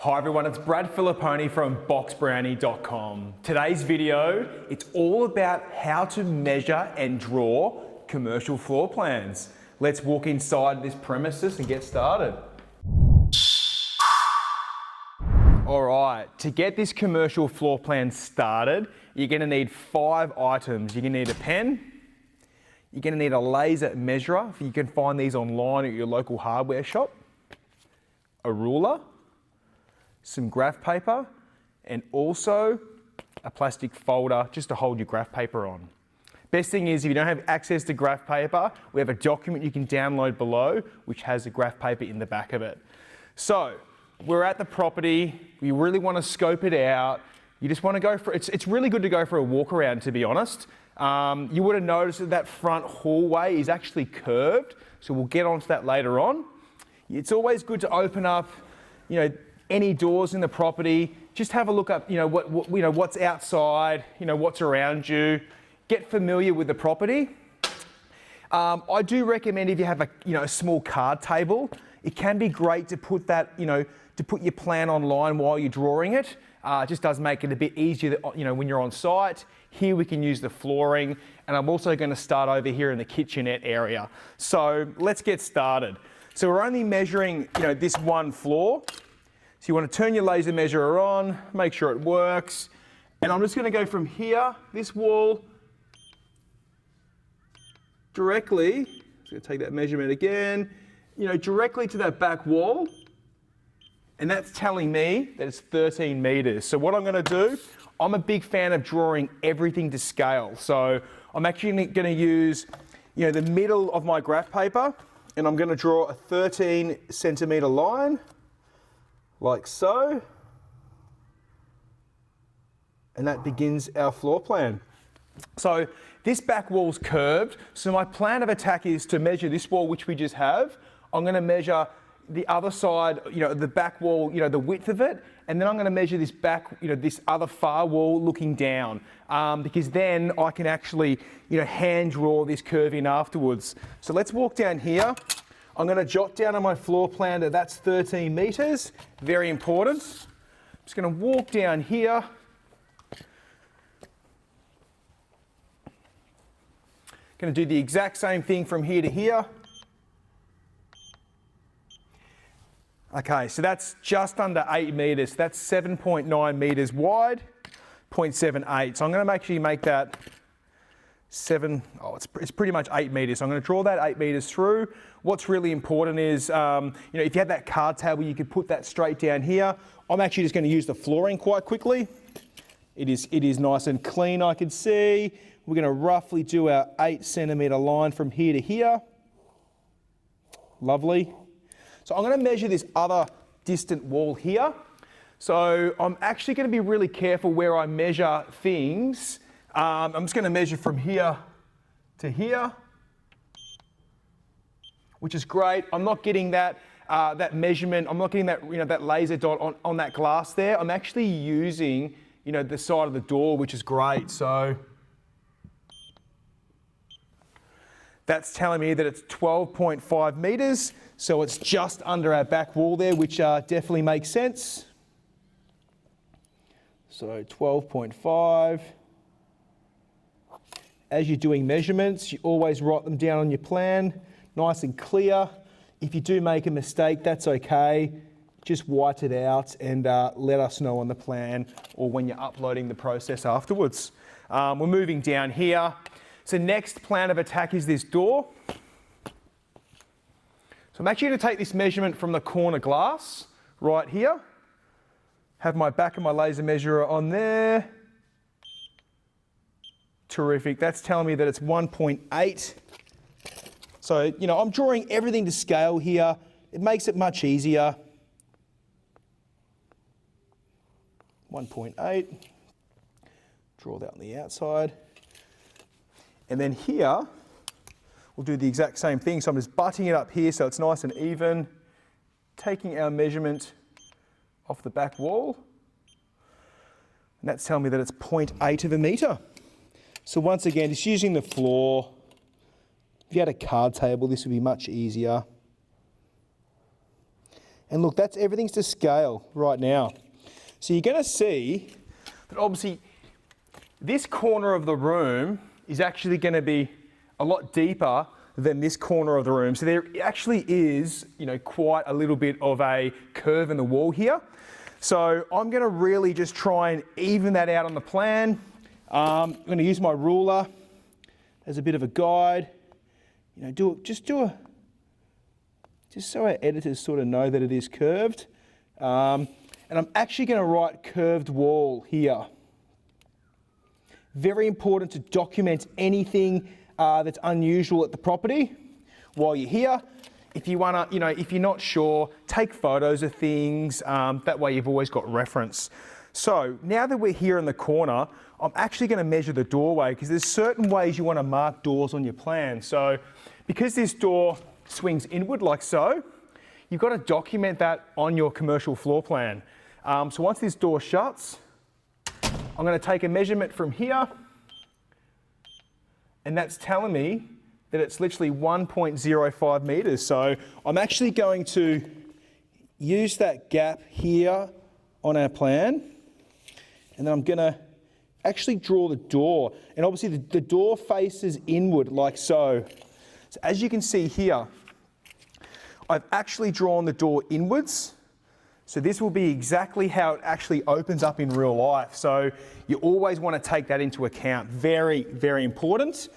Hi everyone, it's Brad Filipponi from boxbrownie.com. Today's video, it's all about how to measure and draw commercial floor plans. Let's walk inside this premises and get started. All right, to get this commercial floor plan started, you're gonna need 5 items. You're gonna need a pen, you're gonna need a laser measurer. You can find these online at your local hardware shop, a ruler, some graph paper, and also a plastic folder just to hold your graph paper on. Best thing is if you don't have access to graph paper, we have a document you can download below which has the graph paper in the back of it. So we're at the property, we really want to scope it out. You just want to go for, it's really good to go for a walk around, to be honest. You would have noticed that that front hallway is actually curved, so we'll get onto that later on. It's always good to open up, any doors in the property. Just have a look up, what's outside, what's around you. Get familiar with the property. I do recommend if you have a small card table, it can be great to put that, to put your plan online while you're drawing it. It just does make it a bit easier, when you're on site. Here we can use the flooring, and I'm also going to start over here in the kitchenette area. So let's get started. So we're only measuring, this one floor. So you want to turn your laser measurer on, make sure it works. And I'm just going to go from here, this wall, directly, just going to take that measurement again, directly to that back wall. And that's telling me that it's 13 meters. So what I'm going to do, I'm a big fan of drawing everything to scale. So I'm actually going to use, the middle of my graph paper, and I'm going to draw a 13 centimeter line, like so. And that begins our floor plan. So this back wall's curved, so my plan of attack is to measure this wall, which we just have. I'm going to measure the other side, the back wall, the width of it, and then I'm going to measure this back, this other far wall looking down, because then I can actually, hand draw this curve in afterwards. So let's walk down here. I'm going to jot down on my floor plan that that's 13 meters, very important. I'm just going to walk down here. Going to do the exact same thing from here to here. Okay, so that's just under 8 meters. That's 7.9 meters wide, 0.78. So I'm going to actually make that it's pretty much 8 meters. So I'm going to draw that 8 meters through. What's really important is, if you had that card table, you could put that straight down here. I'm actually just going to use the flooring quite quickly. It is nice and clean, I can see. We're going to roughly do our 8 centimeter line from here to here. Lovely. So I'm going to measure this other distant wall here. So I'm actually going to be really careful where I measure things. I'm just going to measure from here to here, which is great. I'm not getting that measurement. I'm not getting that that laser dot on that glass there. I'm actually using the side of the door, which is great. So that's telling me that it's 12.5 meters. So it's just under our back wall there, which definitely makes sense. So 12.5. As you're doing measurements, you always write them down on your plan, nice and clear. If you do make a mistake, that's okay. Just white it out and let us know on the plan or when you're uploading the process afterwards. We're moving down here. So next plan of attack is this door. So I'm actually going to take this measurement from the corner glass right here. Have my back of my laser measurer on there. Terrific. That's telling me that it's 1.8. So, I'm drawing everything to scale here. It makes it much easier. 1.8. Draw that on the outside. And then here, we'll do the exact same thing. So I'm just butting it up here so it's nice and even. Taking our measurement off the back wall. And that's telling me that it's 0.8 of a meter. So once again, just using the floor. If you had a card table, this would be much easier. And look, that's everything's to scale right now. So you're going to see that obviously this corner of the room is actually going to be a lot deeper than this corner of the room. So there actually is, quite a little bit of a curve in the wall here. So I'm going to really just try and even that out on the plan. I'm going to use my ruler as a bit of a guide. Just so our editors sort of know that it is curved. And I'm actually going to write curved wall here. Very important to document anything that's unusual at the property while you're here. If you want to, if you're not sure, take photos of things. That way you've always got reference. So now that we're here in the corner, I'm actually going to measure the doorway because there's certain ways you want to mark doors on your plan. So because this door swings inward like so, you've got to document that on your commercial floor plan. So once this door shuts, I'm going to take a measurement from here, and that's telling me that it's literally 1.05 meters. So I'm actually going to use that gap here on our plan, and then I'm going to actually draw the door. And obviously the door faces inward like so. So as you can see here, I've actually drawn the door inwards. So this will be exactly how it actually opens up in real life. So you always want to take that into account. Very, very important.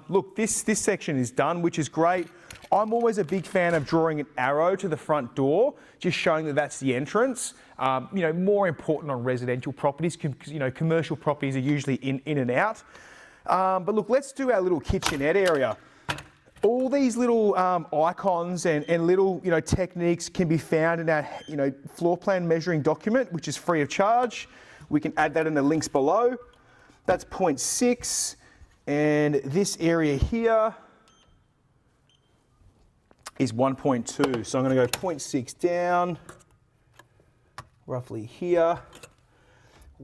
Look, this section is done, which is great. I'm always a big fan of drawing an arrow to the front door, just showing that that's the entrance. More important on residential properties, commercial properties are usually in and out. But look, let's do our little kitchenette area. All these little icons and little techniques can be found in our floor plan measuring document, which is free of charge. We can add that in the links below. That's 0.6, and this area here is 1.2. So I'm going to go 0.6 down, roughly here,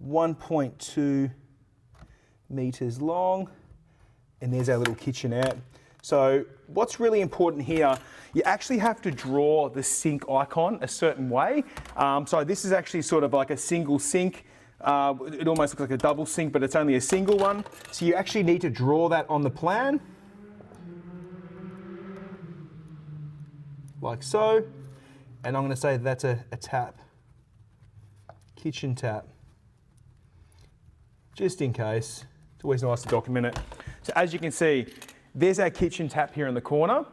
1.2 meters long, and there's our little kitchenette. So what's really important here, you actually have to draw the sink icon a certain way. So this is actually sort of like a single sink. It almost looks like a double sink, but it's only a single one. So you actually need to draw that on the plan. Like so. And I'm going to say that's a tap. Kitchen tap. Just in case. It's always nice to document it. So as you can see, there's our kitchen tap here in the corner.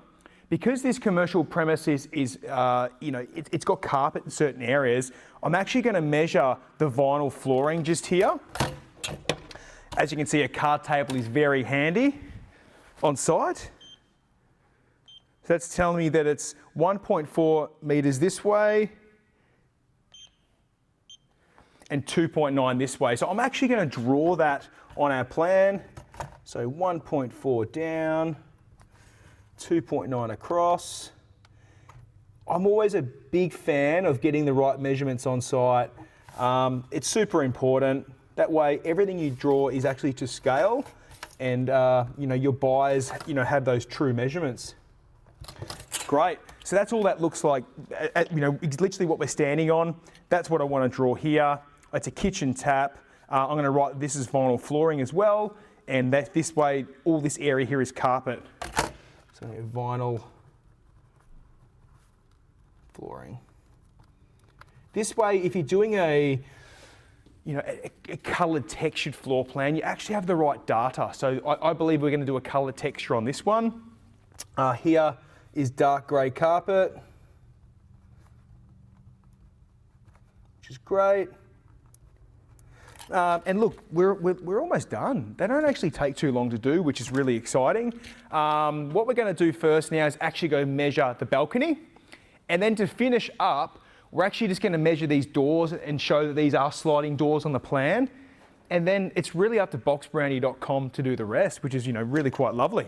Because this commercial premise is it's got carpet in certain areas, I'm actually going to measure the vinyl flooring just here. As you can see, a card table is very handy on site. So that's telling me that it's 1.4 meters this way and 2.9 this way. So I'm actually going to draw that on our plan. So 1.4 down, 2.9 across. I'm always a big fan of getting the right measurements on site. It's super important. That way, everything you draw is actually to scale, and your buyers have those true measurements. Great. So that's all that looks like. It's literally what we're standing on. That's what I want to draw here. It's a kitchen tap. I'm going to write this is vinyl flooring as well. And that this way, all this area here is carpet. So vinyl flooring. This way, if you're doing a coloured textured floor plan, you actually have the right data. So I believe we're going to do a coloured texture on this one. Here is dark grey carpet, which is great. And look, we're almost done. They don't actually take too long to do, which is really exciting. What we're going to do first now is actually go measure the balcony. And then to finish up, we're actually just going to measure these doors and show that these are sliding doors on the plan. And then it's really up to boxbrownie.com to do the rest, which is, really quite lovely.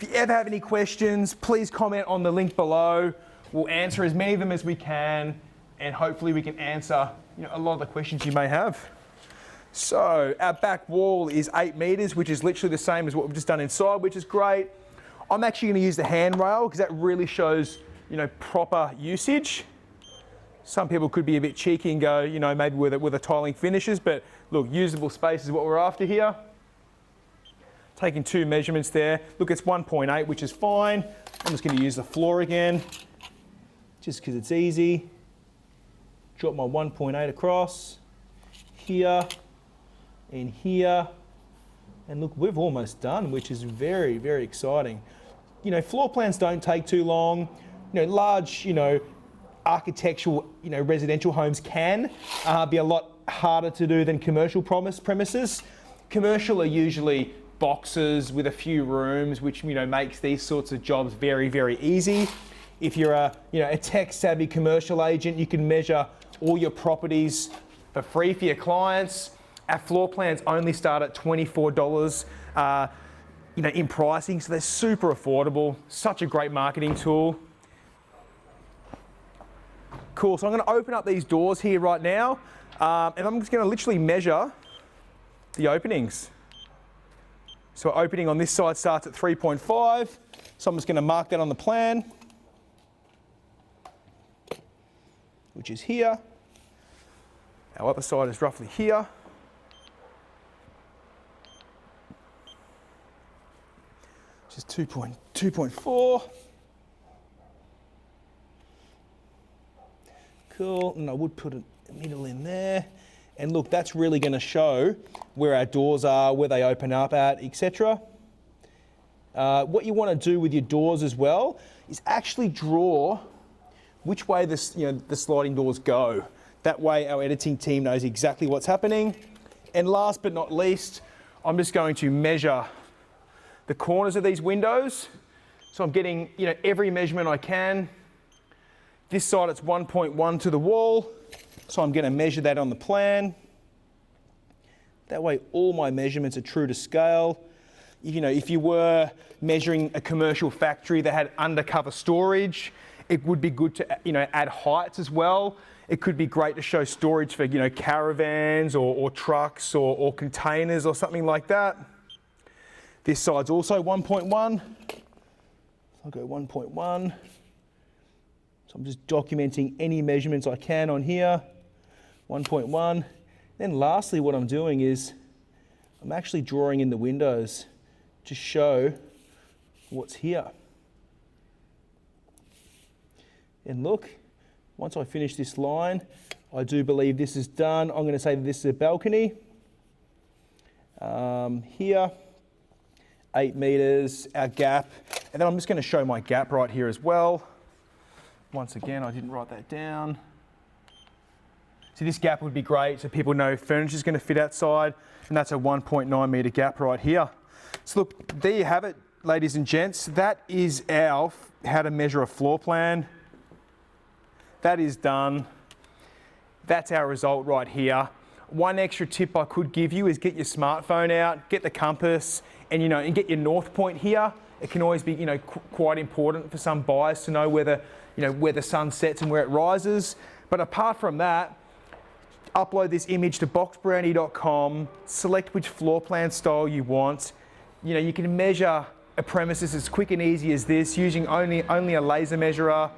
If you ever have any questions, please comment on the link below. We'll answer as many of them as we can, and hopefully we can answer a lot of the questions you may have. So our back wall is 8 meters, which is literally the same as what we've just done inside, which is great. I'm actually going to use the handrail because that really shows proper usage. Some people could be a bit cheeky and go, maybe with the tiling finishes, but look, usable space is what we're after here. Taking 2 measurements there. Look, it's 1.8, which is fine. I'm just going to use the floor again, just because it's easy. Drop my 1.8 across, here, and here. And look, we've almost done, which is very, very exciting. Floor plans don't take too long. Large, architectural, residential homes can be a lot harder to do than commercial premises. Commercial are usually boxes with a few rooms, which makes these sorts of jobs very, very easy. If you're a tech-savvy commercial agent, you can measure all your properties for free for your clients. Our floor plans only start at $24. In pricing, so they're super affordable. Such a great marketing tool. Cool, so I'm gonna open up these doors here right now, and I'm just gonna literally measure the openings. So opening on this side starts at 3.5, so I'm just gonna mark that on the plan, which is here. Our other side is roughly here. Which is 2.4. Cool, and I would put a needle in there. And look, that's really going to show where our doors are, where they open up at, etc. What you want to do with your doors as well is actually draw which way the sliding doors go. That way our editing team knows exactly what's happening. And last but not least, I'm just going to measure the corners of these windows. So I'm getting every measurement I can. This side it's 1.1 to the wall, so I'm going to measure that on the plan. That way all my measurements are true to scale. If you were measuring a commercial factory that had undercover storage, it would be good to add heights as well. It could be great to show storage for caravans or trucks or containers or something like that. This side's also 1.1. I'll go 1.1. So I'm just documenting any measurements I can on here. 1.1. Then lastly, what I'm doing is I'm actually drawing in the windows to show what's here. And look, once I finish this line, I do believe this is done. I'm going to say that this is a balcony. Here, 8 meters, our gap. And then I'm just going to show my gap right here as well. Once again, I didn't write that down. So this gap would be great so people know furniture is going to fit outside, and that's a 1.9 meter gap right here. So look, there you have it, ladies and gents. That is our how to measure a floor plan. That is done. That's our result right here. One extra tip I could give you is get your smartphone out, get the compass, and and get your north point here. It can always be quite important for some buyers to know where the sun sets and where it rises. But apart from that, upload this image to boxbrownie.com, select which floor plan style you want. You can measure a premises as quick and easy as this using only a laser measurer,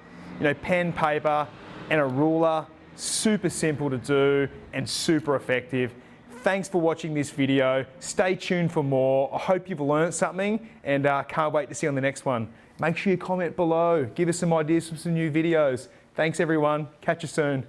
pen, paper, and a ruler. Super simple to do and super effective. Thanks for watching this video. Stay tuned for more. I hope you've learned something and can't wait to see you on the next one. Make sure you comment below. Give us some ideas for some new videos. Thanks everyone. Catch you soon.